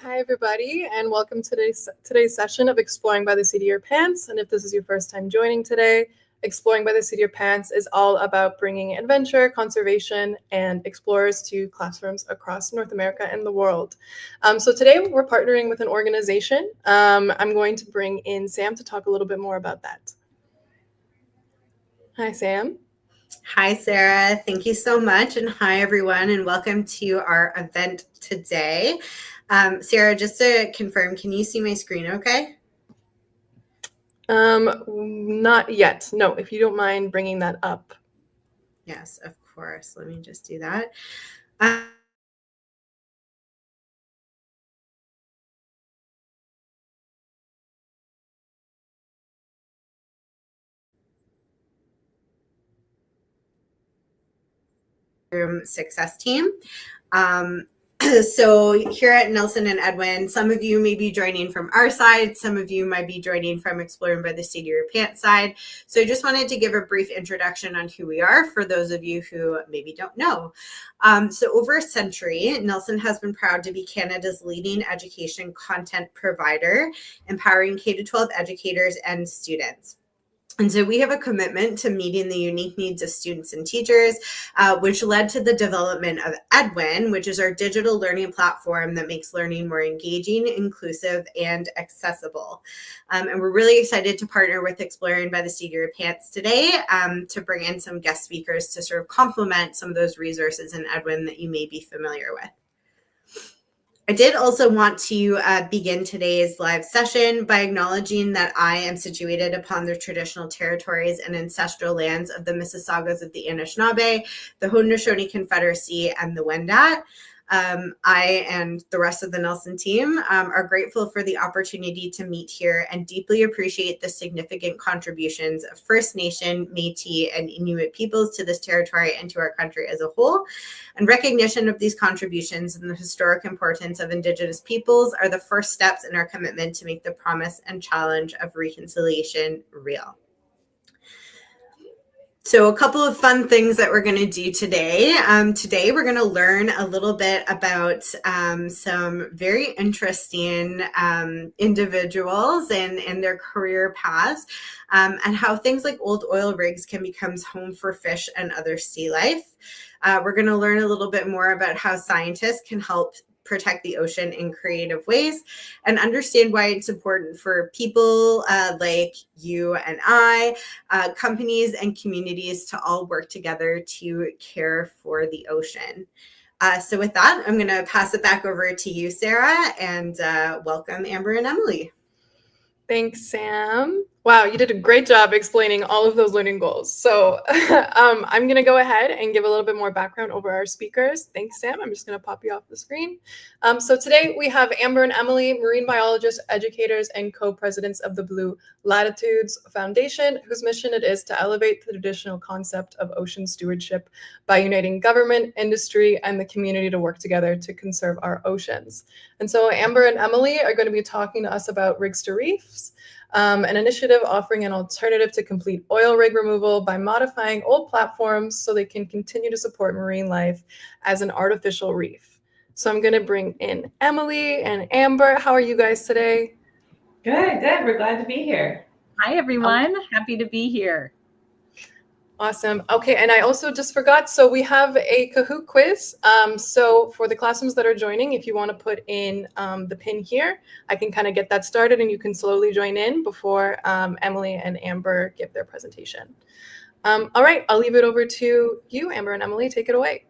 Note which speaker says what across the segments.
Speaker 1: Hi, everybody, and welcome to today's session of Exploring by the Seat of Your Pants. And if this is your first time joining today, Exploring by the Seat of Your Pants is all about bringing adventure, conservation, and explorers to classrooms across North America and the world. So today we're partnering with an organization. I'm going to bring in Sam to talk a little bit more about that. Hi, Sam.
Speaker 2: Hi, Sarah. Thank you so much. And hi, everyone, and welcome to our event today. Sarah, just to confirm, can you see my screen okay?
Speaker 1: Not yet. No, if you don't mind bringing that up.
Speaker 2: Yes, of course. Let me just do that. Success team. So here at Nelson and Edwin, some of you may be joining from our side, some of you might be joining from Exploring by the Seat of Your Pants side. So I just wanted to give a brief introduction on who we are for those of you who maybe don't know. So over a century, Nelson has been proud to be Canada's leading education content provider, empowering K-12 educators and students. And so we have a commitment to meeting the unique needs of students and teachers, which led to the development of Edwin, which is our digital learning platform that makes learning more engaging, inclusive, and accessible. And we're really excited to partner with Exploring by the Seat of Your Pants today to bring in some guest speakers to sort of complement some of those resources in Edwin that you may be familiar with. I did also want to begin today's live session by acknowledging that I am situated upon the traditional territories and ancestral lands of the Mississaugas of the Anishinaabe, the Haudenosaunee Confederacy, and the Wendat. I and the rest of the Nelson team are grateful for the opportunity to meet here and deeply appreciate the significant contributions of First Nation, Métis, and Inuit peoples to this territory and to our country as a whole. And recognition of these contributions and the historic importance of Indigenous peoples are the first steps in our commitment to make the promise and challenge of reconciliation real. So a couple of fun things that we're going to do today. Today we're going to learn a little bit about some very interesting individuals and their career paths and how things like old oil rigs can become home for fish and other sea life. We're going to learn a little bit more about how scientists can help protect the ocean in creative ways and understand why it's important for people like you and I, companies and communities to all work together to care for the ocean. So with that, I'm going to pass it back over to you, Sarah, and welcome Amber and Emily.
Speaker 1: Thanks, Sam. Wow, you did a great job explaining all of those learning goals. So I'm going to go ahead and give a little bit more background over our speakers. Thanks, Sam. I'm just going to pop you off the screen. So today we have Amber and Emily, marine biologists, educators, and co-presidents of the Blue Latitudes Foundation, whose mission it is to elevate the traditional concept of ocean stewardship by uniting government, industry, and the community to work together to conserve our oceans. And so Amber and Emily are going to be talking to us about Rigs to Reefs, an initiative offering an alternative to complete oil rig removal by modifying old platforms so they can continue to support marine life as an artificial reef. So I'm going to bring in Emily and Amber. How are you guys today?
Speaker 3: Good. We're glad to be here.
Speaker 4: Hi, everyone. Happy to be here.
Speaker 1: Awesome. Okay, and I also just forgot, so we have a Kahoot quiz. So for the classrooms that are joining, if you want to put in the pin here, I can kind of get that started and you can slowly join in before Emily and Amber give their presentation. All right, I'll leave it over to you, Amber and Emily. Take it away.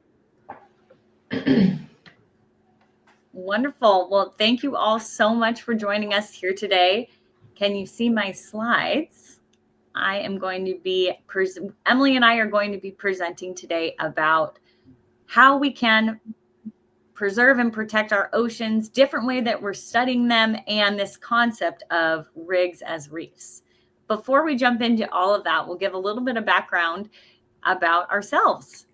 Speaker 4: Wonderful. Well, thank you all so much for joining us here today. Can you see my slides? I am going to be, Emily and I are going to be presenting today about how we can preserve and protect our oceans, different way that we're studying them, and this concept of rigs as reefs. Before we jump into all of that, we'll give a little bit of background about ourselves.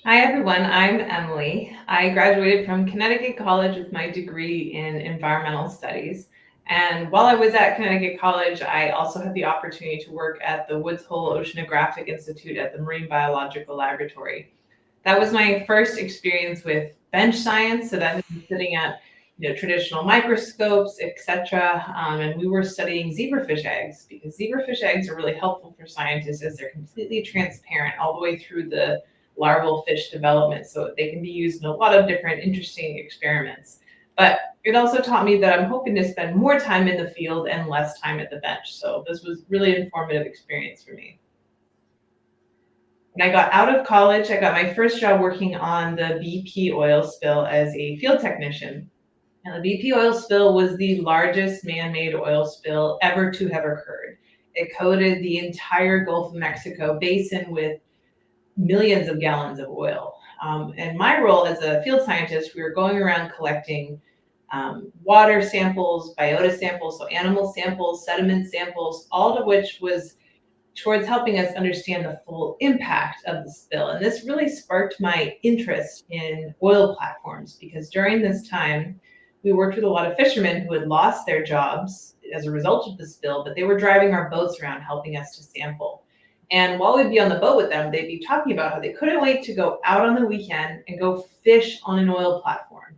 Speaker 3: Hi, everyone. I'm Emily. I graduated from Connecticut College with my degree in environmental studies. And while I was at Connecticut College, I also had the opportunity to work at the Woods Hole Oceanographic Institute at the Marine Biological Laboratory. That was my first experience with bench science. So that means sitting at traditional microscopes, etc. And we were studying zebrafish eggs, because zebrafish eggs are really helpful for scientists as they're completely transparent all the way through the larval fish development. So they can be used in a lot of different interesting experiments. But it also taught me that I'm hoping to spend more time in the field and less time at the bench. So this was really an informative experience for me. When I got out of college, I got my first job working on the BP oil spill as a field technician. And the BP oil spill was the largest man-made oil spill ever to have occurred. It coated the entire Gulf of Mexico basin with millions of gallons of oil. And my role as a field scientist, we were going around collecting water samples, biota samples, so animal samples, sediment samples, all of which was towards helping us understand the full impact of the spill. And this really sparked my interest in oil platforms, because during this time, we worked with a lot of fishermen who had lost their jobs as a result of the spill, but they were driving our boats around helping us to sample. And while we'd be on the boat with them, they'd be talking about how they couldn't wait to go out on the weekend and go fish on an oil platform.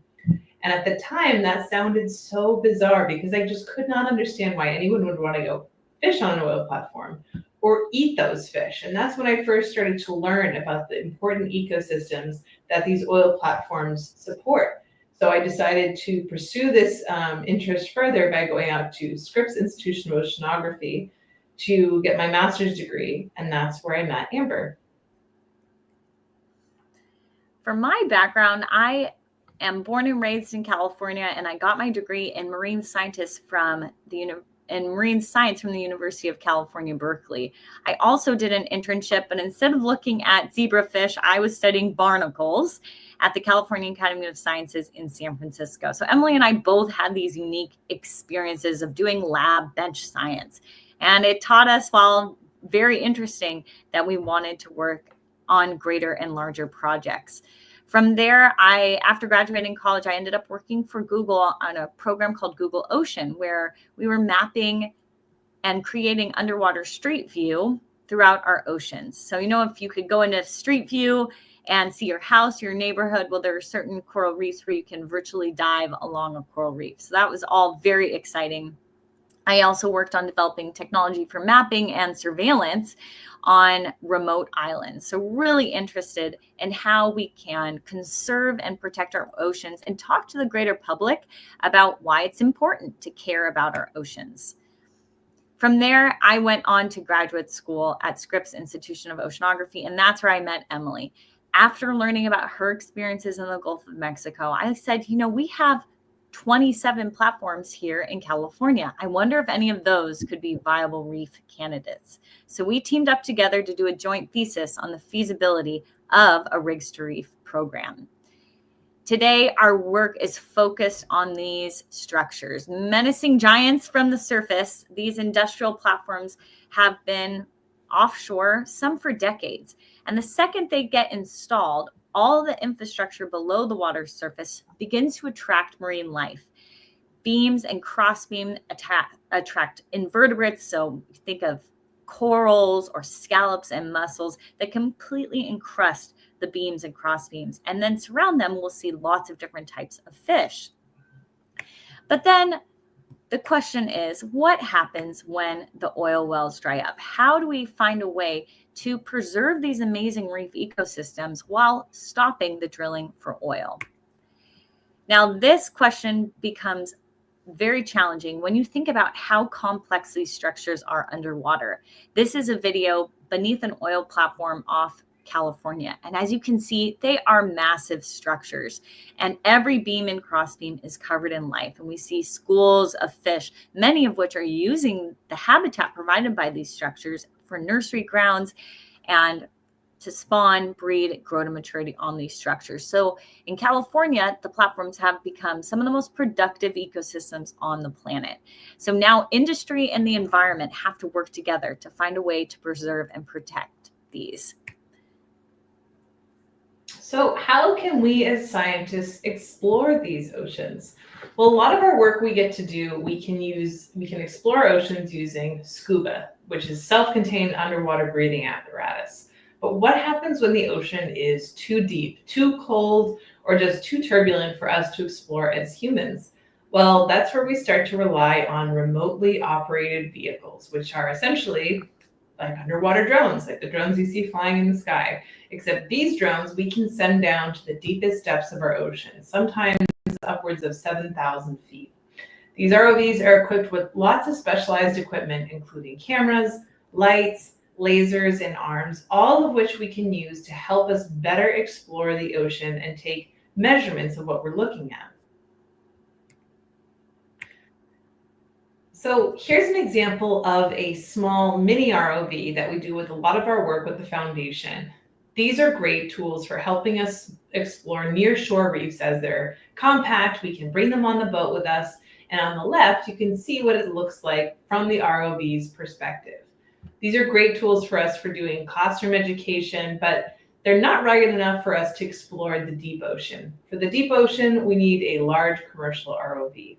Speaker 3: And at the time, that sounded so bizarre, because I just could not understand why anyone would want to go fish on an oil platform or eat those fish. And that's when I first started to learn about the important ecosystems that these oil platforms support. So I decided to pursue this interest further by going out to Scripps Institution of Oceanography to get my master's degree, and that's where I met Amber.
Speaker 4: For my background, I am born and raised in California, and I got my degree in marine science from the University of California, Berkeley. I also did an internship, but instead of looking at zebrafish, I was studying barnacles at the California Academy of Sciences in San Francisco. So Emily and I both had these unique experiences of doing lab bench science. And it taught us, while very interesting, that we wanted to work on greater and larger projects. From there, after graduating college, I ended up working for Google on a program called Google Ocean, where we were mapping and creating underwater street view throughout our oceans. So, if you could go into street view and see your house, your neighborhood, well, there are certain coral reefs where you can virtually dive along a coral reef. So that was all very exciting. I also worked on developing technology for mapping and surveillance on remote islands. So really interested in how we can conserve and protect our oceans and talk to the greater public about why it's important to care about our oceans. From there, I went on to graduate school at Scripps Institution of Oceanography, and that's where I met Emily. After learning about her experiences in the Gulf of Mexico, I said, we have 27 platforms here in California. I wonder if any of those could be viable reef candidates. So we teamed up together to do a joint thesis on the feasibility of a rigs to reef program. Today, our work is focused on these structures. Menacing giants from the surface, these industrial platforms have been offshore, some for decades. And the second they get installed, all the infrastructure below the water surface begins to attract marine life. Beams and crossbeam attract invertebrates. So think of corals or scallops and mussels that completely encrust the beams and crossbeams. And then surround them, we'll see lots of different types of fish. But then the question is, what happens when the oil wells dry up? How do we find a way to preserve these amazing reef ecosystems while stopping the drilling for oil? Now, this question becomes very challenging when you think about how complex these structures are underwater. This is a video beneath an oil platform off California. And as you can see, they are massive structures, and every beam and crossbeam is covered in life. And we see schools of fish, many of which are using the habitat provided by these structures for nursery grounds and to spawn, breed, grow to maturity on these structures. So in California, the platforms have become some of the most productive ecosystems on the planet. So now industry and the environment have to work together to find a way to preserve and protect these.
Speaker 3: So how can we as scientists explore these oceans? Well, a lot of our work we get to do, we can explore oceans using scuba, which is self-contained underwater breathing apparatus. But what happens when the ocean is too deep, too cold, or just too turbulent for us to explore as humans? Well, that's where we start to rely on remotely operated vehicles, which are essentially like underwater drones, like the drones you see flying in the sky. Except these drones we can send down to the deepest depths of our ocean, sometimes upwards of 7,000 feet. These ROVs are equipped with lots of specialized equipment, including cameras, lights, lasers, and arms, all of which we can use to help us better explore the ocean and take measurements of what we're looking at. So here's an example of a small mini ROV that we do with a lot of our work with the foundation. These are great tools for helping us explore near-shore reefs as they're compact. We can bring them on the boat with us. And on the left, you can see what it looks like from the ROV's perspective. These are great tools for us for doing classroom education, but they're not rugged enough for us to explore the deep ocean. For the deep ocean, we need a large commercial ROV.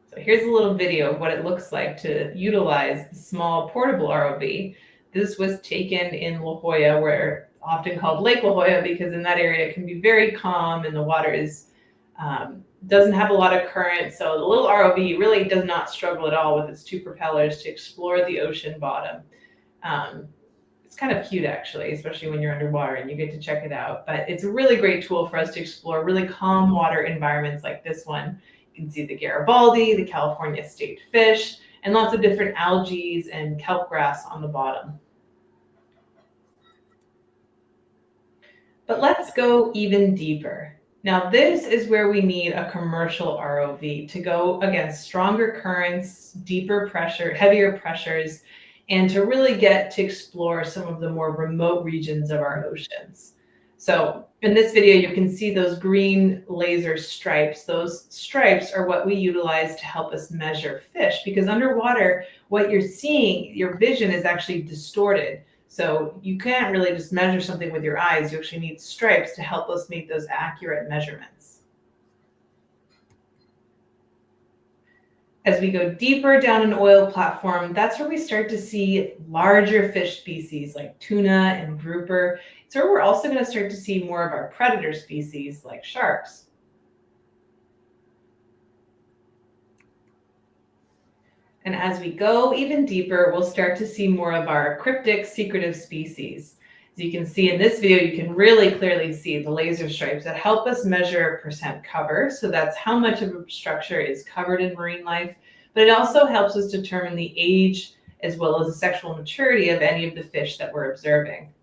Speaker 3: So here's a little video of what it looks like to utilize the small portable ROV. This was taken in La Jolla, where often called Lake La Jolla, because in that area it can be very calm and the water is doesn't have a lot of current. So the little ROV really does not struggle at all with its two propellers to explore the ocean bottom. It's kind of cute actually, especially when you're underwater and you get to check it out. But it's a really great tool for us to explore really calm water environments like this one. You can see the Garibaldi, the California state fish, and lots of different algae and kelp grass on the bottom. But let's go even deeper. Now this is where we need a commercial ROV to go against stronger currents, deeper pressure, heavier pressures, and to really get to explore some of the more remote regions of our oceans. So in this video, you can see those green laser stripes. Those stripes are what we utilize to help us measure fish, because underwater, what you're seeing, your vision is actually distorted. So you can't really just measure something with your eyes. You actually need stripes to help us make those accurate measurements. As we go deeper down an oil platform, that's where we start to see larger fish species like tuna and grouper. It's where we're also going to start to see more of our predator species like sharks. And as we go even deeper, we'll start to see more of our cryptic, secretive species. As you can see in this video, you can really clearly see the laser stripes that help us measure percent cover. So that's how much of a structure is covered in marine life. But it also helps us determine the age as well as the sexual maturity of any of the fish that we're observing.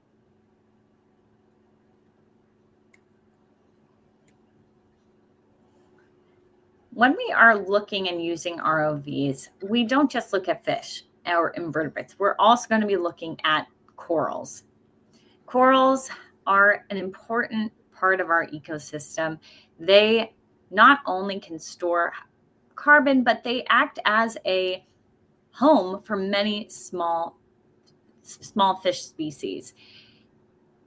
Speaker 4: When we are looking and using ROVs, we don't just look at fish or invertebrates. We're also going to be looking at corals. Corals are an important part of our ecosystem. They not only can store carbon, but they act as a home for many small fish species.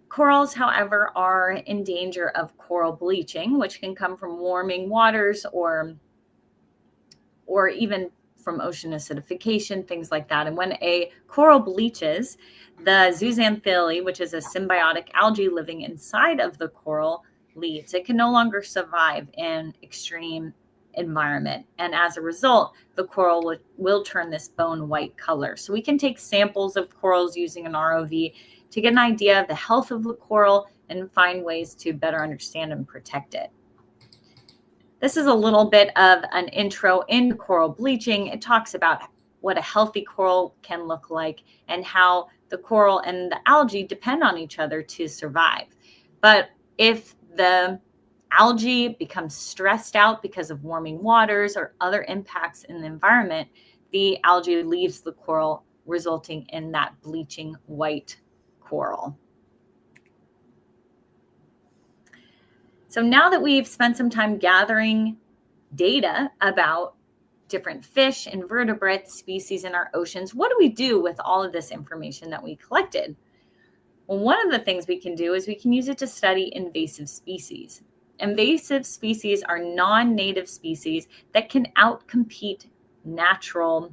Speaker 4: Corals, however, are in danger of coral bleaching, which can come from warming waters or even from ocean acidification, things like that. And when a coral bleaches, the zooxanthellae, which is a symbiotic algae living inside of the coral, leaves. It can no longer survive in extreme environment. And as a result, the coral will turn this bone white color. So we can take samples of corals using an ROV to get an idea of the health of the coral and find ways to better understand and protect it. This is a little bit of an intro into coral bleaching. It talks about what a healthy coral can look like and how the coral and the algae depend on each other to survive. But if the algae becomes stressed out because of warming waters or other impacts in the environment, the algae leaves the coral, resulting in that bleaching white coral. So now that we've spent some time gathering data about different fish, invertebrates, species in our oceans, what do we do with all of this information that we collected? Well, one of the things we can do is we can use it to study invasive species. Invasive species are non-native species that can outcompete natural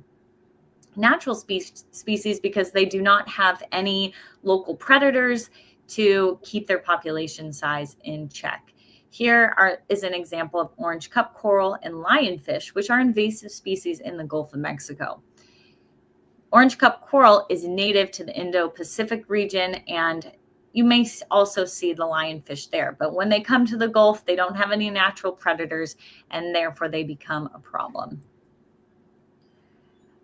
Speaker 4: species because they do not have any local predators. to keep their population size in check. Here is an example of orange cup coral and lionfish, which are invasive species in the Gulf of Mexico. Orange cup coral is native to the Indo-Pacific region, and you may also see the lionfish there. But when they come to the Gulf, they don't have any natural predators, and therefore they become a problem.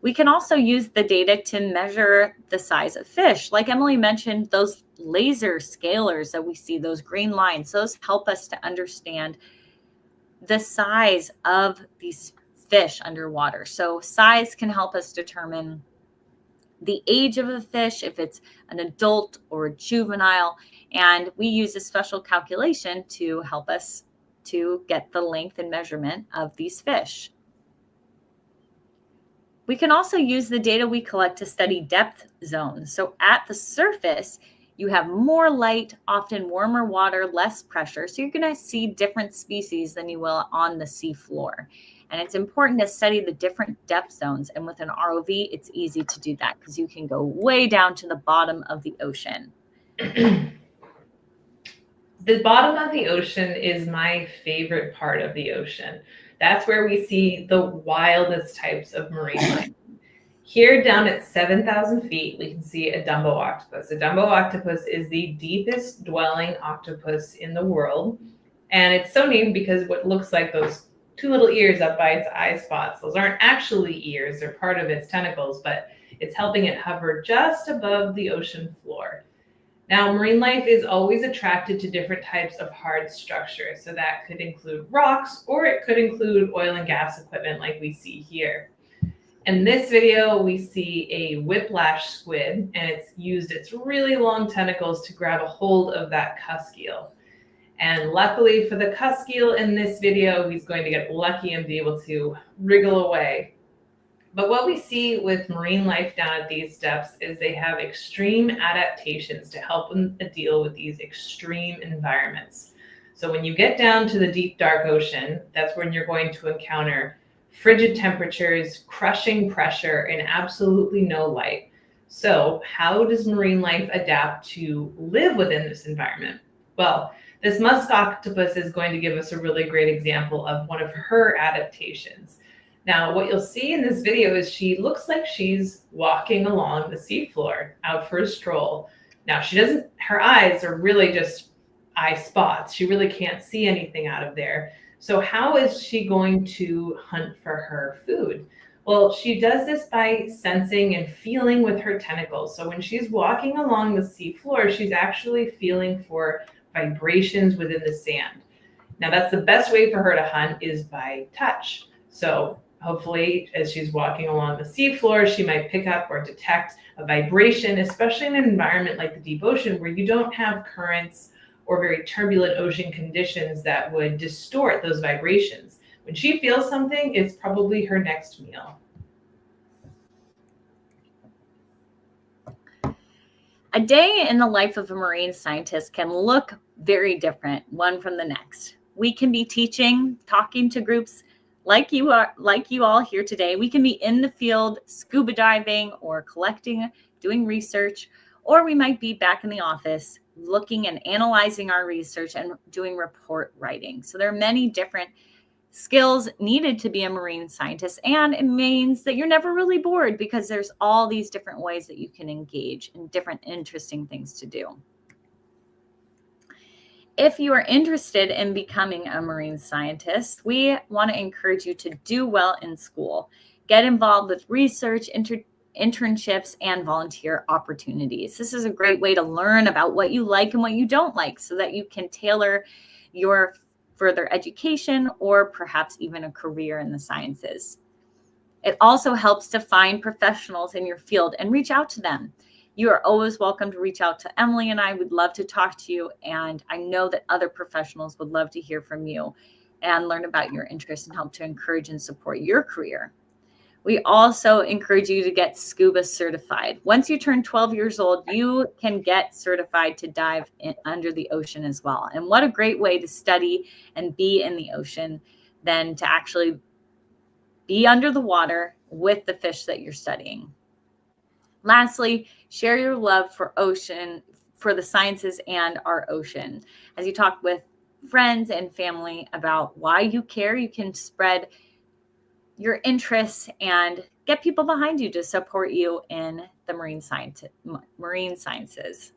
Speaker 4: We can also use the data to measure the size of fish. Like Emily mentioned, those laser scalers that we see, those green lines, those help us to understand the size of these fish underwater. So size can help us determine the age of a fish, if it's an adult or a juvenile, and we use a special calculation to help us to get the length and measurement of these fish. We can also use the data we collect to study depth zones. So at the surface, you have more light, often warmer water, less pressure. So you're going to see different species than you will on the seafloor. And it's important to study the different depth zones. And with an ROV, it's easy to do that because you can go way down to the bottom of the ocean.
Speaker 3: The bottom of the ocean is my favorite part of the ocean. That's where we see the wildest types of marine life. Here down at 7,000 feet, we can see a Dumbo octopus. A Dumbo octopus is the deepest dwelling octopus in the world. And it's so named because what looks like those two little ears up by its eye spots, those aren't actually ears, they're part of its tentacles, but it's helping it hover just above the ocean floor. Now, marine life is always attracted to different types of hard structures. So that could include rocks, or it could include oil and gas equipment like we see here. In this video, we see a whiplash squid, and it's used its really long tentacles to grab a hold of that cusk eel. And luckily for the cusk eel in this video, he's going to get lucky and be able to wriggle away. But what we see with marine life down at these depths is they have extreme adaptations to help them deal with these extreme environments. So when you get down to the deep, dark ocean, that's when you're going to encounter frigid temperatures, crushing pressure, and absolutely no light. So how does marine life adapt to live within this environment? Well, this musk octopus is going to give us a really great example of one of her adaptations. Now, what you'll see in this video is she looks like she's walking along the seafloor out for a stroll. Now, her eyes are really just eye spots. She really can't see anything out of there. So how is she going to hunt for her food? Well, she does this by sensing and feeling with her tentacles. So when she's walking along the seafloor, she's actually feeling for vibrations within the sand. Now, that's the best way for her to hunt is by touch. So hopefully, as she's walking along the seafloor, she might pick up or detect a vibration, especially in an environment like the deep ocean where you don't have currents or very turbulent ocean conditions that would distort those vibrations. When she feels something, it's probably her next meal.
Speaker 4: A day in the life of a marine scientist can look very different one from the next. We can be teaching, talking to groups like you all here today. We can be in the field scuba diving or collecting, doing research, or we might be back in the office looking and analyzing our research and doing report writing. So there are many different skills needed to be a marine scientist, and it means that you're never really bored because there's all these different ways that you can engage in different interesting things to do. If you are interested in becoming a marine scientist, we want to encourage you to do well in school. Get involved with research, internships, and volunteer opportunities. This is a great way to learn about what you like and what you don't like so that you can tailor your further education or perhaps even a career in the sciences. It also helps to find professionals in your field and reach out to them. You are always welcome to reach out to Emily and I. We'd love to talk to you, and I know that other professionals would love to hear from you and learn about your interests and help to encourage and support your career. We also encourage you to get scuba certified. Once you turn 12 years old, you can get certified to dive under the ocean as well. And what a great way to study and be in the ocean than to actually be under the water with the fish that you're studying. Lastly, share your love for for the sciences and our ocean. As you talk with friends and family about why you care, you can spread your interests and get people behind you to support you in the marine sciences.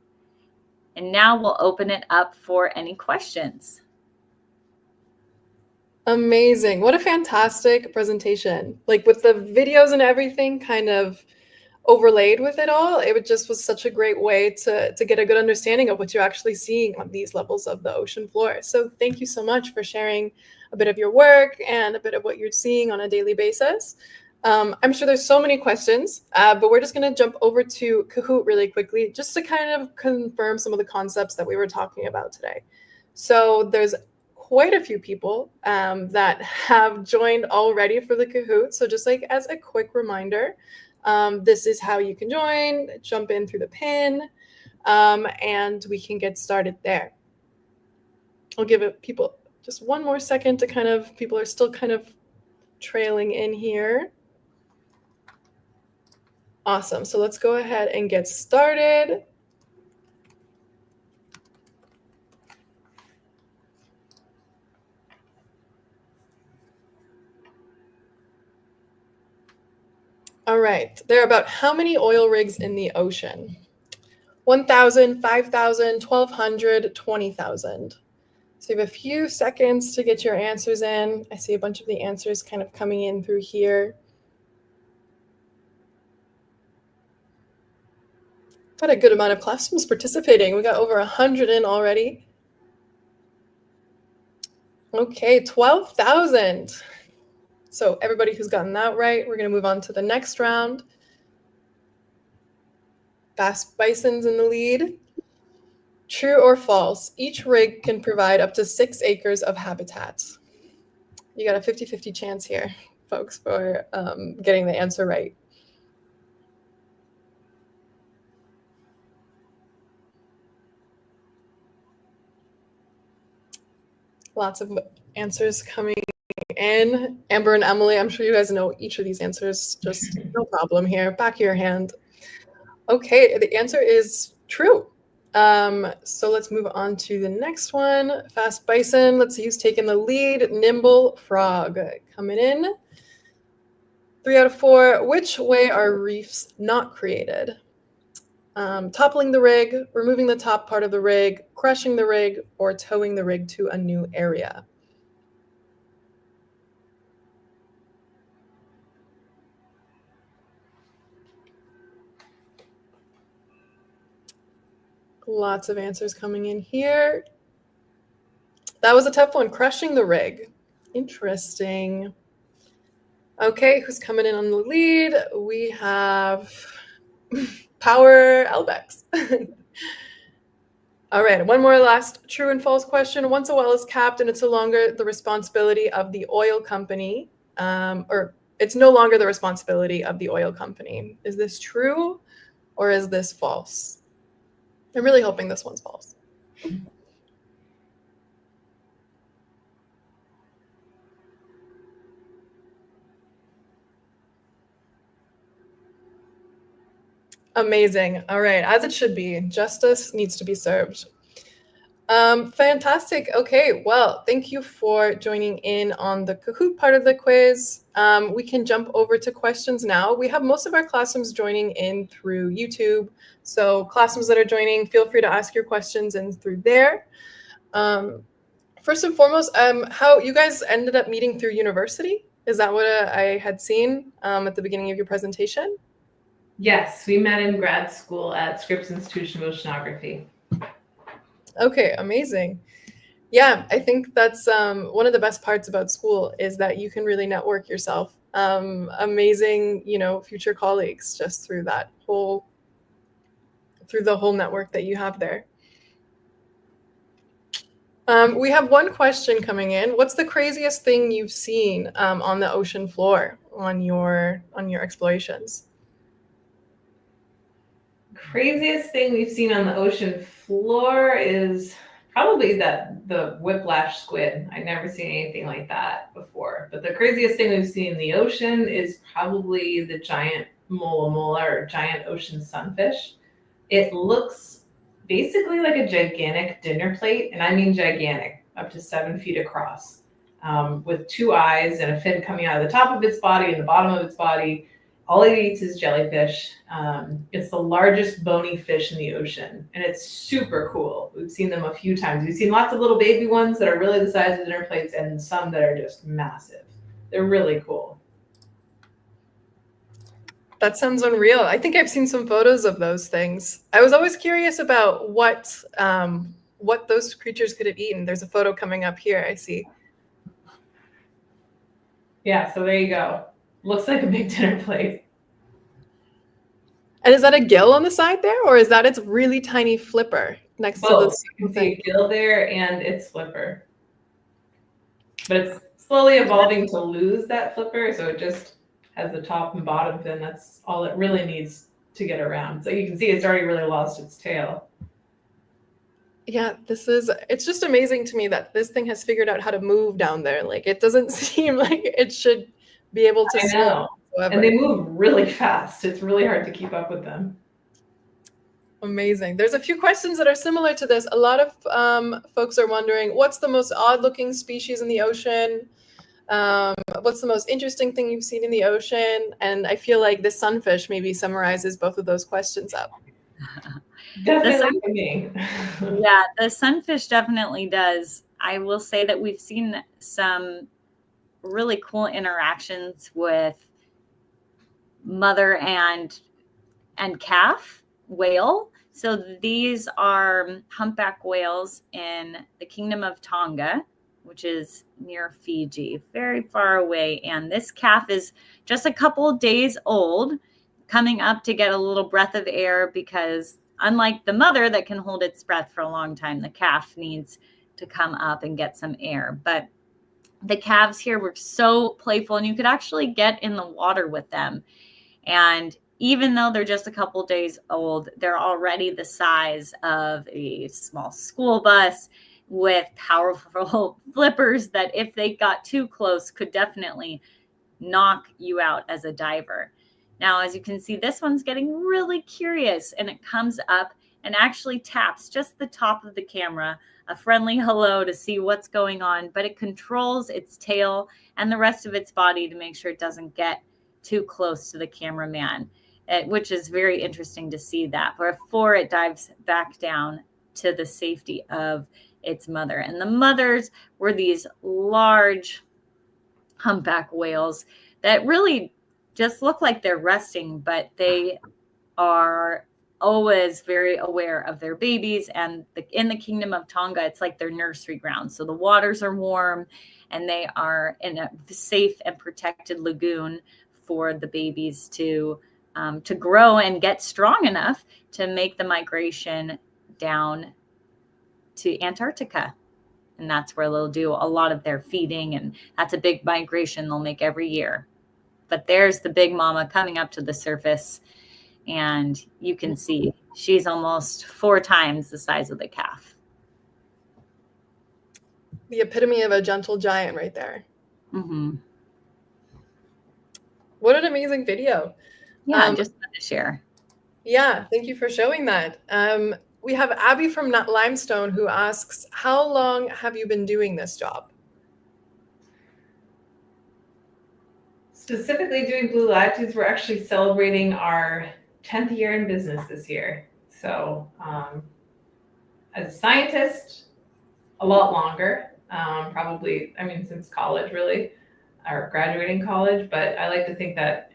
Speaker 4: And now we'll open it up for any questions.
Speaker 1: Amazing. What a fantastic presentation. Like with the videos and everything kind of overlaid with it all, it just was such a great way to get a good understanding of what you're actually seeing on these levels of the ocean floor. So thank you so much for sharing a bit of your work and a bit of what you're seeing on a daily basis. I'm sure there's so many questions, but we're just going to jump over to Kahoot really quickly, just to kind of confirm some of the concepts that we were talking about today. So there's quite a few people that have joined already for the Kahoot. So just like as a quick reminder, this is how you can join, jump in through the pin, and we can get started there. I'll give it people just one more second to kind of, people are still kind of trailing in here. Awesome. So let's go ahead and get started. All right. There are about how many oil rigs in the ocean? 1,000, 5,000, 1,200, 20,000. So you have a few seconds to get your answers in. I see a bunch of the answers kind of coming in through here. Got a good amount of classrooms participating. We got over 100 in already. Okay, 12,000. So everybody who's gotten that right, we're going to move on to the next round. Bass bison's in the lead. True or false, each rig can provide up to 6 acres of habitat. You got a 50-50 chance here, folks, for getting the answer right. Lots of answers coming in. Amber and Emily, I'm sure you guys know each of these answers, just no problem here. Back of your hand. Okay, the answer is true. So let's move on to the next one. Fast bison, let's see who's taking the lead. Nimble frog coming in. 3 out of 4. Which way are reefs not created? Toppling the rig, removing the top part of the rig, crushing the rig, or towing the rig to a new area. Lots of answers coming in here. That was a tough one, crushing the rig. Interesting. Okay, who's coming in on the lead? We have Power Elbex. All right, one more last true and false question. Once a well is capped and it's no longer the responsibility of the oil company, or it's no longer the responsibility of the oil company. Is this true or is this false? I'm really hoping this one's false. Amazing. All right, as it should be. Justice needs to be served. Fantastic. Okay, well, thank you for joining in on the Kahoot part of the quiz. We can jump over to questions now. We have most of our classrooms joining in through YouTube. So classrooms that are joining, feel free to ask your questions in through there. First and foremost, how you guys ended up meeting through university? Is that what I had seen at the beginning of your presentation?
Speaker 3: Yes, we met in grad school at Scripps Institution of Oceanography. Okay,
Speaker 1: amazing. Yeah, I think that's one of the best parts about school is that you can really network yourself. Amazing, future colleagues just through the whole network that you have there. We have one question coming in. What's the craziest thing you've seen on the ocean floor on your explorations?
Speaker 3: Craziest thing we've seen on the ocean floor is probably the whiplash squid. I've never seen anything like that before. But the craziest thing we've seen in the ocean is probably the giant mola mola or giant ocean sunfish. It looks basically like a gigantic dinner plate, and I mean gigantic, up to 7 feet across, with 2 eyes and a fin coming out of the top of its body and the bottom of its body. All it eats is jellyfish. It's the largest bony fish in the ocean, and it's super cool. We've seen them a few times. We've seen lots of little baby ones that are really the size of dinner plates, and some that are just massive. They're really cool.
Speaker 1: That sounds unreal. I think I've seen some photos of those things. I was always curious about what those creatures could have eaten. There's a photo coming up here, I see.
Speaker 3: Yeah, so there you go. Looks like a big dinner plate.
Speaker 1: And is that a gill on the side there, or is that its really tiny flipper next to
Speaker 3: Both.
Speaker 1: this
Speaker 3: You can see
Speaker 1: thing?
Speaker 3: a gill there and its flipper. But it's slowly evolving to lose that flipper, so it just has the top and bottom fin. That's all it really needs to get around. So you can see it's already really lost its tail.
Speaker 1: Yeah, it's just amazing to me that this thing has figured out how to move down there. Like, it doesn't seem like it should be able to
Speaker 3: I
Speaker 1: swim
Speaker 3: know.
Speaker 1: whatsoever.
Speaker 3: And they move really fast. It's really hard to keep up with them.
Speaker 1: Amazing. There's a few questions that are similar to this. A lot of folks are wondering, what's the most odd-looking species in the ocean? What's the most interesting thing you've seen in the ocean? And I feel like the sunfish maybe summarizes both of those questions up.
Speaker 3: Definitely for me.
Speaker 4: Yeah, the sunfish definitely does. I will say that we've seen some really cool interactions with mother and calf whale. So these are humpback whales in the Kingdom of Tonga, which is near Fiji, very far away. And this calf is just a couple of days old, coming up to get a little breath of air, because unlike the mother that can hold its breath for a long time, the calf needs to come up and get some air. But the calves here were so playful, and you could actually get in the water with them. And even though they're just a couple days old, they're already the size of a small school bus with powerful flippers that, if they got too close, could definitely knock you out as a diver. Now, as you can see, this one's getting really curious, and it comes up and actually taps just the top of the camera, a friendly hello to see what's going on, but it controls its tail and the rest of its body to make sure it doesn't get too close to the cameraman, which is very interesting to see that before it dives back down to the safety of its mother. And the mothers were these large humpback whales that really just look like they're resting, but they are always very aware of their babies. And in the Kingdom of Tonga, it's like their nursery ground. So the waters are warm, and they are in a safe and protected lagoon for the babies to grow and get strong enough to make the migration down to Antarctica. And that's where they'll do a lot of their feeding. And that's a big migration they'll make every year. But there's the big mama coming up to the surface. And you can see she's almost 4 times the size of the calf.
Speaker 1: The epitome of a gentle giant right there.
Speaker 4: Mm-hmm.
Speaker 1: What an amazing video.
Speaker 4: Yeah, just wanted to share.
Speaker 1: Yeah, thank you for showing that. We have Abby from Limestone who asks, how long have you been doing this job?
Speaker 3: Specifically doing Blue Latitudes, we're actually celebrating our 10th year in business this year. So as a scientist, a lot longer, probably, since college really, or graduating college, but I like to think that,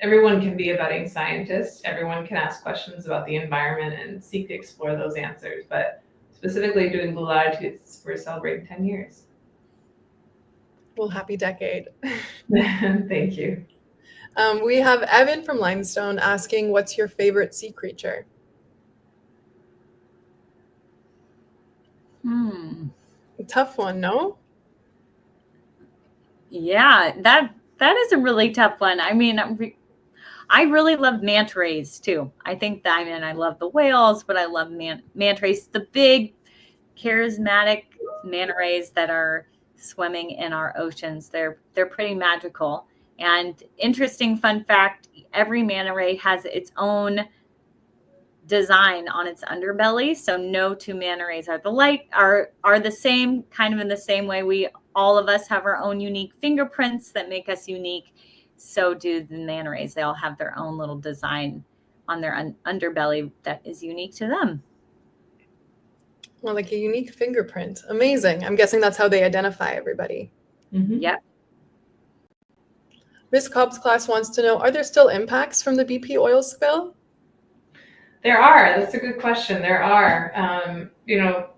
Speaker 3: everyone can be a budding scientist. Everyone can ask questions about the environment and seek to explore those answers. But specifically doing Blue Latitudes, we're celebrating 10 years.
Speaker 1: Well, happy decade.
Speaker 3: Thank you.
Speaker 1: We have Evan from Limestone asking, what's your favorite sea creature? Tough one, no?
Speaker 4: Yeah, that is a really tough one. I really love manta rays too. I think that, I love the whales, but I love manta rays, the big charismatic manta rays that are swimming in our oceans. They're pretty magical. And interesting fun fact, every manta ray has its own design on its underbelly. So no two manta rays are the same, kind of in the same way all of us have our own unique fingerprints that make us unique. So do the manta rays. They all have their own little design on their underbelly that is unique to them.
Speaker 1: Well, like a unique fingerprint. Amazing. I'm guessing that's how they identify everybody.
Speaker 3: Mhm.
Speaker 4: Yep.
Speaker 1: Miss Cobb's class wants to know, are there still impacts from the BP oil spill?
Speaker 3: There are. That's a good question. There are.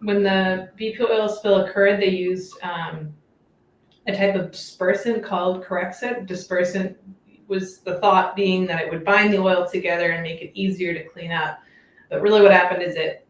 Speaker 3: When the BP oil spill occurred, they used a type of dispersant called Corexit. Dispersant was the thought being that it would bind the oil together and make it easier to clean up. But really what happened is it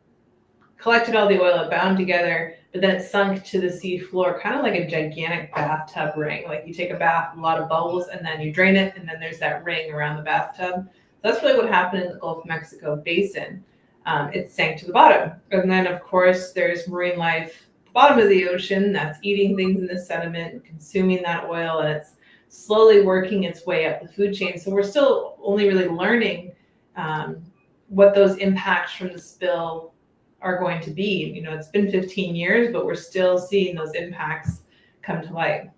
Speaker 3: collected all the oil, it bound together, but then it sunk to the sea floor, kind of like a gigantic bathtub ring. Like you take a bath, a lot of bubbles, and then you drain it, and then there's that ring around the bathtub. That's really what happened in the Gulf of Mexico basin. It sank to the bottom. And then, of course, there's marine life at the bottom of the ocean that's eating things in the sediment and consuming that oil, and it's slowly working its way up the food chain. So we're still only really learning what those impacts from the spill are going to be. It's been 15 years, but we're still seeing those impacts come to light.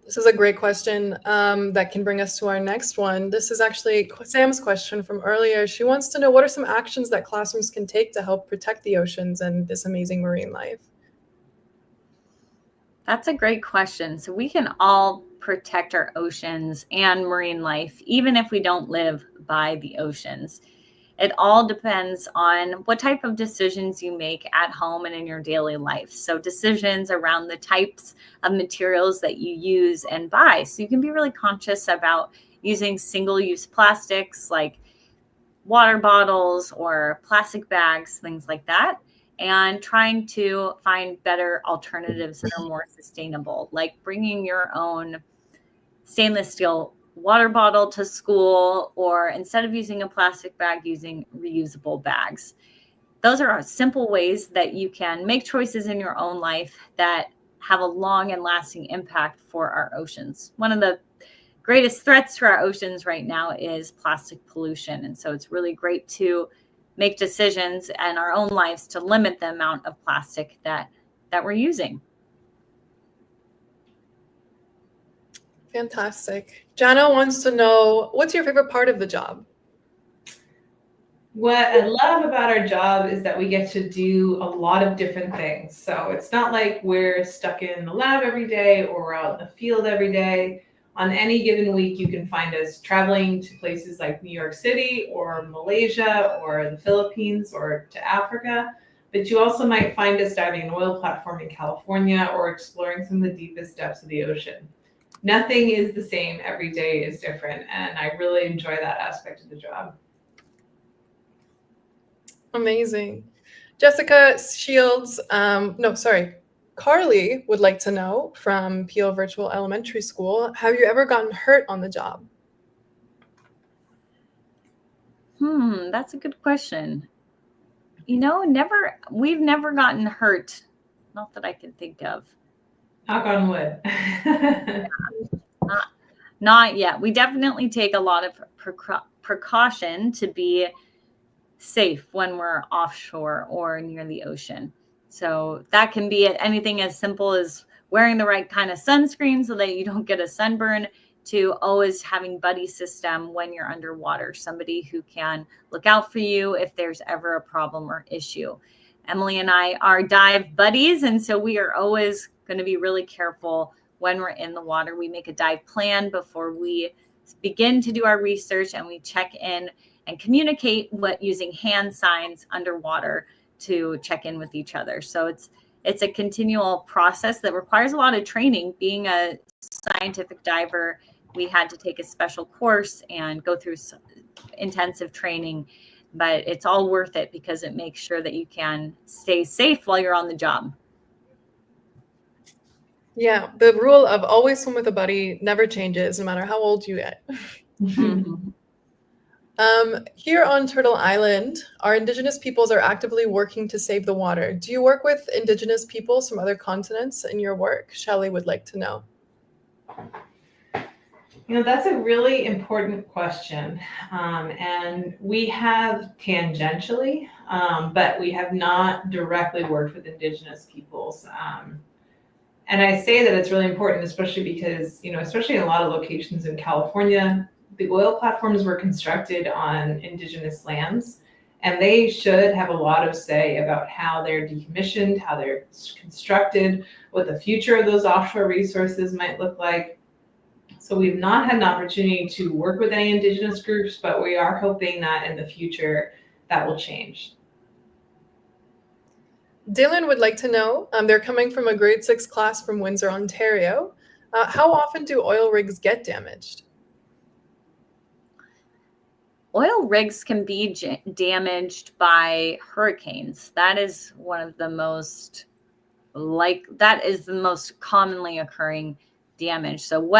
Speaker 1: This is a great question that can bring us to our next one. This is actually Sam's question from earlier. She wants to know, what are some actions that classrooms can take to help protect the oceans and this amazing marine life?
Speaker 4: That's a great question. So we can all protect our oceans and marine life, even if we don't live by the oceans. It all depends on what type of decisions you make at home and in your daily life. So decisions around the types of materials that you use and buy. So you can be really conscious about using single-use plastics like water bottles or plastic bags, things like that, and trying to find better alternatives that are more sustainable, like bringing your own stainless steel water bottle to school, or instead of using a plastic bag, using reusable bags. Those are simple ways that you can make choices in your own life that have a long and lasting impact for our oceans. One of the greatest threats to our oceans right now is plastic pollution. And so it's really great to make decisions in our own lives to limit the amount of plastic that we're using.
Speaker 1: Fantastic. Jana wants to know, what's your favorite part of the job?
Speaker 3: What I love about our job is that we get to do a lot of different things. So it's not like we're stuck in the lab every day or we're out in the field every day. On any given week, you can find us traveling to places like New York City or Malaysia or the Philippines or to Africa. But you also might find us diving an oil platform in California or exploring some of the deepest depths of the ocean. Nothing is the same. Every day is different. And I really enjoy that aspect of the job.
Speaker 1: Amazing. Jessica Shields, Carly would like to know from Peel Virtual Elementary School, have you ever gotten hurt on the job?
Speaker 4: That's a good question. Never. We've never gotten hurt. Not that I can think of.
Speaker 3: Knock on wood.
Speaker 4: Not yet. We definitely take a lot of precaution to be safe when we're offshore or near the ocean. So that can be anything as simple as wearing the right kind of sunscreen so that you don't get a sunburn, to always having buddy system when you're underwater, somebody who can look out for you if there's ever a problem or issue. Emily and I are dive buddies, and so we are always going to be really careful when we're in the water. We make a dive plan before we begin to do our research, and we check in and communicate using hand signs underwater to check in with each other. So it's a continual process that requires a lot of training. Being a scientific diver, we had to take a special course and go through some intensive training, but it's all worth it because it makes sure that you can stay safe while you're on the job.
Speaker 1: Yeah, the rule of always swim with a buddy never changes, no matter how old you get.
Speaker 4: Mm-hmm.
Speaker 1: Here on Turtle Island, our Indigenous peoples are actively working to save the water. Do you work with Indigenous peoples from other continents in your work? Shelley would like to know.
Speaker 3: That's a really important question. And we have tangentially, but we have not directly worked with Indigenous peoples. And I say that it's really important, especially because, especially in a lot of locations in California, the oil platforms were constructed on Indigenous lands, and they should have a lot of say about how they're decommissioned, how they're constructed, what the future of those offshore resources might look like. So we've not had an opportunity to work with any Indigenous groups, but we are hoping that in the future that will change.
Speaker 1: Dylan would like to know, they're coming from a grade 6 class from Windsor, Ontario. How often do oil rigs get damaged?
Speaker 4: Oil rigs can be damaged by hurricanes. That is one of the most commonly occurring damage. So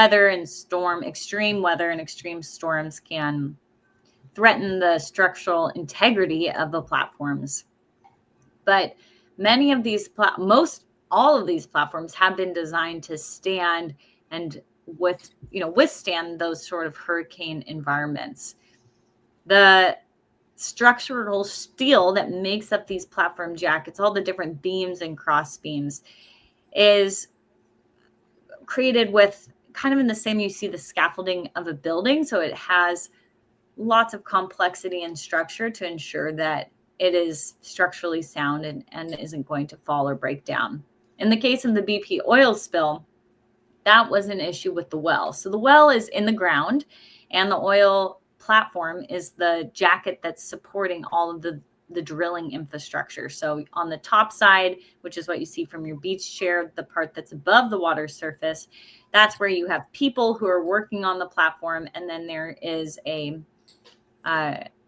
Speaker 4: extreme weather and extreme storms can threaten the structural integrity of the platforms. But many of these, all of these platforms have been designed to stand and withstand those sort of hurricane environments. The structural steel that makes up these platform jackets, all the different beams and cross beams, is created with kind of in the same, you see the scaffolding of a building. So it has lots of complexity and structure to ensure that it is structurally sound and isn't going to fall or break down. In the case of the BP oil spill, that was an issue with the well. So the well is in the ground, and the oil platform is the jacket that's supporting all of the drilling infrastructure. So on the top side, which is what you see from your beach chair, the part that's above the water surface, that's where you have people who are working on the platform. And then there is a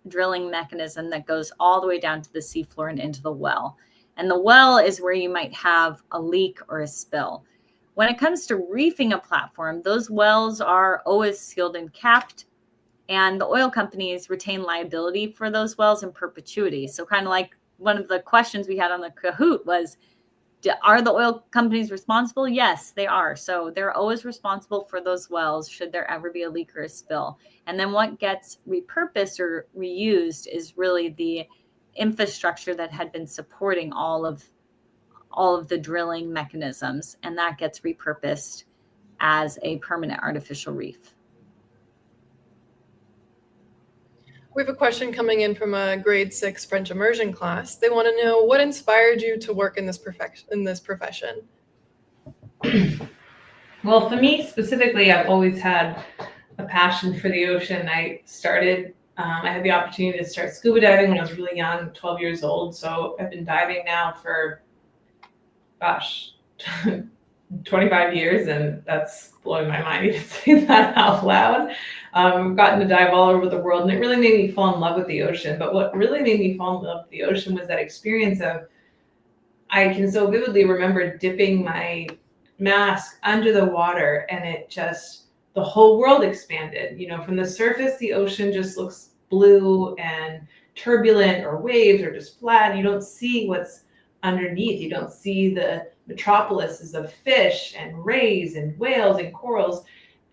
Speaker 4: drilling mechanism that goes all the way down to the seafloor and into the well. And the well is where you might have a leak or a spill. When it comes to reefing a platform, those wells are always sealed and capped, and the oil companies retain liability for those wells in perpetuity. So kind of like one of the questions we had on the Kahoot was, are the oil companies responsible? Yes, they are. So they're always responsible for those wells should there ever be a leak or a spill. And then what gets repurposed or reused is really the infrastructure that had been supporting all of the drilling mechanisms, and that gets repurposed as a permanent artificial reef.
Speaker 1: We have a question coming in from a grade 6 French immersion class. They want to know what inspired you to work in this profession.
Speaker 3: Well, for me specifically, I've always had a passion for the ocean. I had the opportunity to start scuba diving when I was really young, 12 years old. So I've been diving now for, 25 years, and that's blowing my mind even saying that out loud. I've gotten to dive all over the world, and it really made me fall in love with the ocean. But what really made me fall in love with the ocean was that experience of, I can so vividly remember dipping my mask under the water, and the whole world expanded. From the surface, the ocean just looks blue and turbulent, or waves, or just flat. You don't see what's underneath. You don't see the metropolises of fish and rays and whales and corals,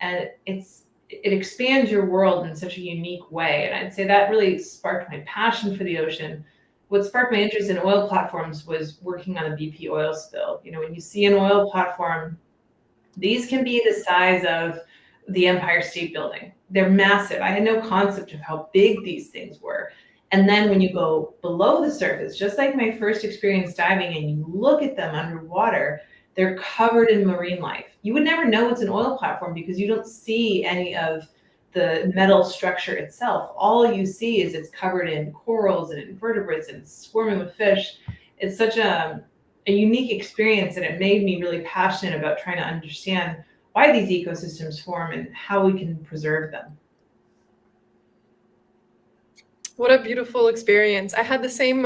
Speaker 3: and it expands your world in such a unique way. And I'd say that really sparked my passion for the ocean. What sparked my interest in oil platforms was working on a BP oil spill. When you see an oil platform, these can be the size of the Empire State Building. They're massive. I had no concept of how big these things were. And then when you go below the surface, just like my first experience diving, and you look at them underwater, they're covered in marine life. You would never know it's an oil platform because you don't see any of the metal structure itself. All you see is it's covered in corals and invertebrates and swarming with fish. It's such a unique experience, and it made me really passionate about trying to understand why these ecosystems form and how we can preserve them.
Speaker 1: What a beautiful experience. I had the same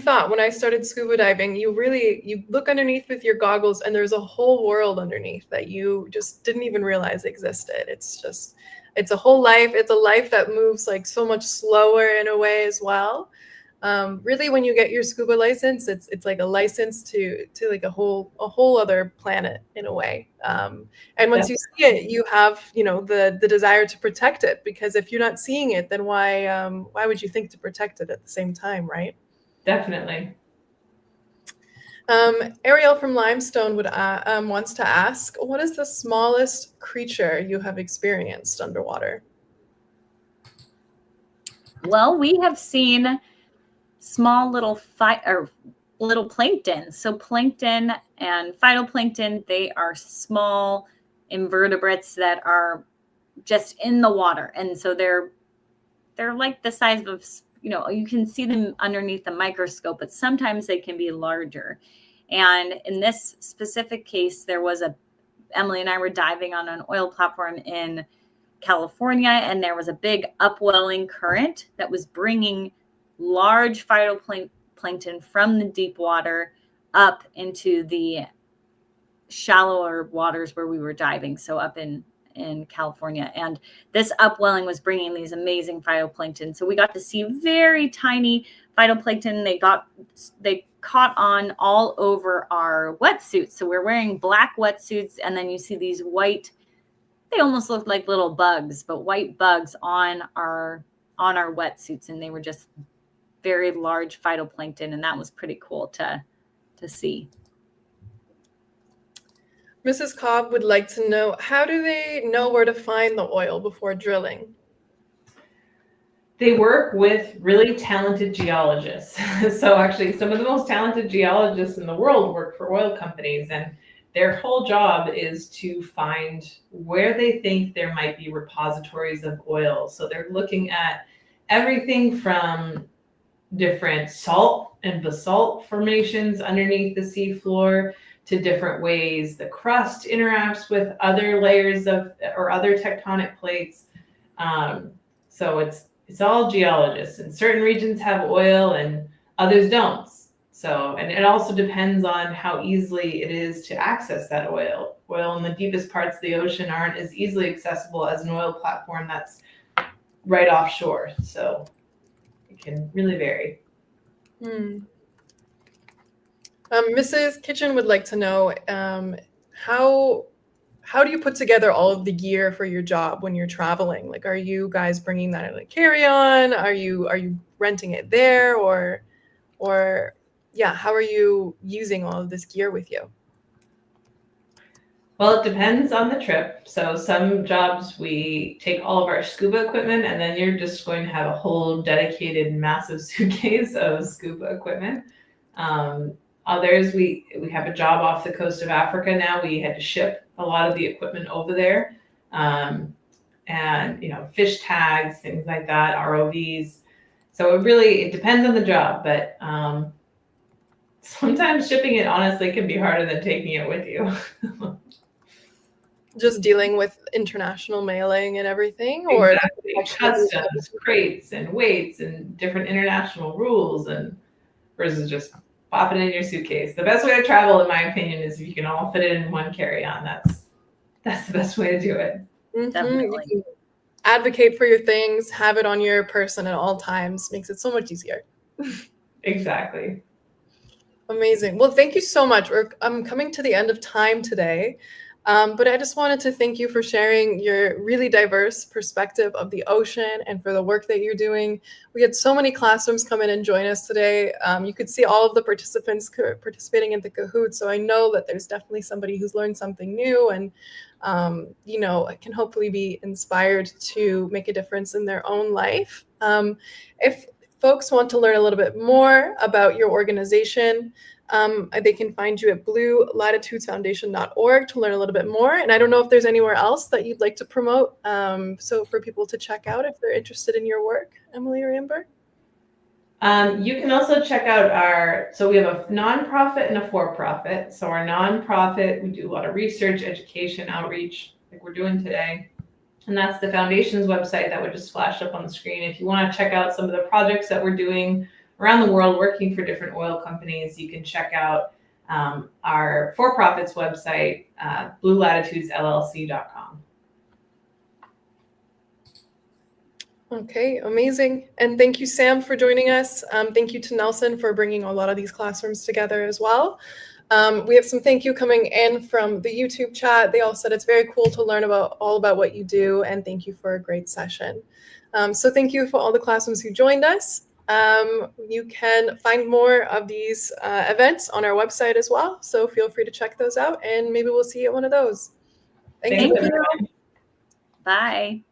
Speaker 1: thought when I started scuba diving. You look underneath with your goggles, and there's a whole world underneath that you just didn't even realize existed. It's a whole life. It's a life that moves like so much slower in a way as well. Really, when you get your scuba license, it's like a license to like a whole other planet in a way. And once you see it, you have, you know, the desire to protect it, because if you're not seeing it, then why would you think to protect it at the same time, right?
Speaker 3: Definitely.
Speaker 1: Ariel from Limestone wants to ask, what is the smallest creature you have experienced underwater?
Speaker 4: Well, we have seen small little little plankton. So plankton and phytoplankton, they are small invertebrates that are just in the water, and so they're like the size of, you know, you can see them underneath the microscope, but sometimes they can be larger. And in this specific case, Emily and I were diving on an oil platform in California, and there was a big upwelling current that was bringing large phytoplankton from the deep water up into the shallower waters where we were diving. So up in California, and this upwelling was bringing these amazing phytoplankton. So we got to see very tiny phytoplankton. They caught on all over our wetsuits. So we're wearing black wetsuits, and then you see these white, they almost looked like little bugs, but white bugs on our wetsuits, and they were just very large phytoplankton, and that was pretty cool to see.
Speaker 1: Mrs. Cobb would like to know, how do they know where to find the oil before drilling?
Speaker 3: They work with really talented geologists. So actually, some of the most talented geologists in the world work for oil companies, and their whole job is to find where they think there might be repositories of oil. So they're looking at everything from different salt and basalt formations underneath the seafloor to different ways the crust interacts with other layers or other tectonic plates. So it's all geologists, and certain regions have oil and others don't. So, and it also depends on how easily it is to access that oil. Oil in the deepest parts of the ocean aren't as easily accessible as an oil platform that's right offshore. So it can really vary.
Speaker 1: Mrs. Kitchen would like to know, how do you put together all of the gear for your job when you're traveling? Like, are you guys bringing that in a carry-on? Are you renting it there, or yeah, how are you using all of this gear with you?
Speaker 3: Well, it depends on the trip. So some jobs we take all of our scuba equipment, and then you're just going to have a whole dedicated massive suitcase of scuba equipment. Others, we have a job off the coast of Africa now. We had to ship a lot of the equipment over there. And, you know, fish tags, things like that, ROVs. So it depends on the job, but sometimes shipping it honestly can be harder than taking it with you.
Speaker 1: Just dealing with international mailing and everything, or
Speaker 3: exactly. Customs, crates, and weights, and different international rules, and versus just pop it in your suitcase. The best way to travel, in my opinion, is if you can all fit it in one carry-on. That's the best way to do it.
Speaker 4: Definitely.
Speaker 1: You can advocate for your things, have it on your person at all times. Makes it so much easier.
Speaker 3: Exactly.
Speaker 1: Amazing. Well, thank you so much. I'm coming to the end of time today. But I just wanted to thank you for sharing your really diverse perspective of the ocean and for the work that you're doing. We had so many classrooms come in and join us today. You could see all of the participants participating in the Kahoot. So I know that there's definitely somebody who's learned something new and, you know, can hopefully be inspired to make a difference in their own life. If folks want to learn a little bit more about your organization, they can find you at bluelatitudesfoundation.org to learn a little bit more. And I don't know if there's anywhere else that you'd like to promote, so for people to check out if they're interested in your work, Emily or Amber.
Speaker 3: You can also check out so we have a nonprofit and a for-profit. So our nonprofit, we do a lot of research, education, outreach, like we're doing today. And that's the foundation's website that would just flash up on the screen. If you want to check out some of the projects that we're doing around the world working for different oil companies, you can check out our for-profits website, bluelatitudesllc.com.
Speaker 1: Okay, amazing. And thank you, Sam, for joining us. Thank you to Nelson for bringing a lot of these classrooms together as well. We have some thank you coming in from the YouTube chat. They all said it's very cool to learn all about what you do, and thank you for a great session. So thank you for all the classrooms who joined us. You can find more of these events on our website as well, so feel free to check those out, and maybe we'll see you at one of those. Thank
Speaker 3: Thanks,
Speaker 1: you.
Speaker 3: everyone.
Speaker 4: Bye.